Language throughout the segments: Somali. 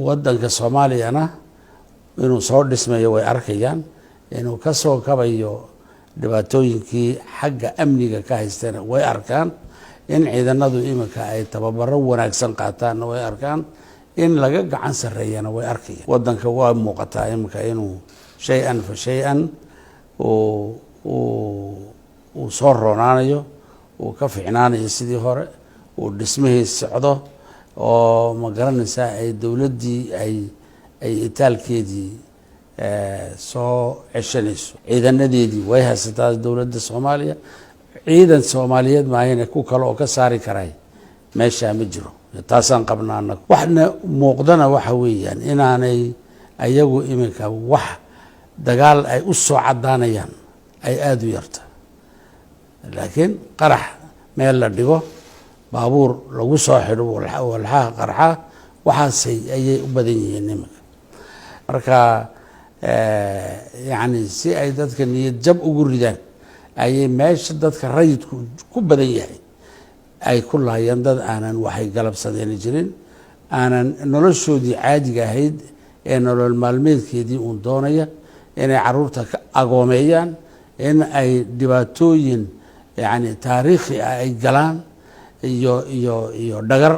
waddanka Soomaaliyana inuu soo dhismayo way arkayaan inuu ka soo kabayo dhibaatooyinkii xagga amniga ka haystana way arkaan in ciidanadu iminka ay tababaro wanaagsan qaataan way arkaan in laga gacan sareeyana way arkayaan waddanka waa muuqataa iminka inuu shay'an fa shay'an uu soo roonaanayo uu ka fiicnaanayo sidii hore uu dhismihiisa socdo oo ma garanaysaa ay dawladdii ay itaalkeedii soo ceshanayso ciidanadeedii way haysataa dawladda Soomaaliya ciidan Soomaaliyeed maahayna ku kale oo ka saari karay meesha ma jiro taasaan qabnaana waxna muuqdana waxa weeyaan inaanay ayagu iminka wax dagaal ay u soo cadaanayaan ay aad u yarta laakiin qarax meel la dhigo baabuur lagu soo xidho walxaha qarxa waxaasay ayay u badan yihiin iminka marka yani si ay dadka niyad jab ugu ridaan ayay meesha dadka rayidku ku badan yahay ay ku laayeen dad aanan waxay galabsadeen jirin aanan noloshoodii caadiga ahayd ee nolol maalmeedkeedii uun doonaya inay caruurta ka agoomeeyaan in ay dhibaatooyin yani taariikhi ah ay galaan iyo dhagar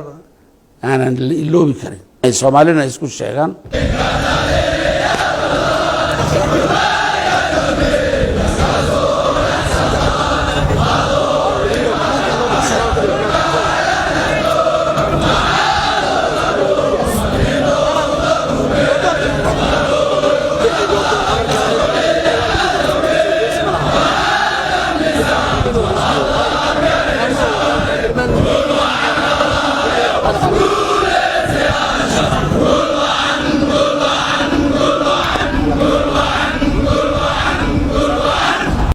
aanan la iloobi karin ay Soomaalina isku sheegaan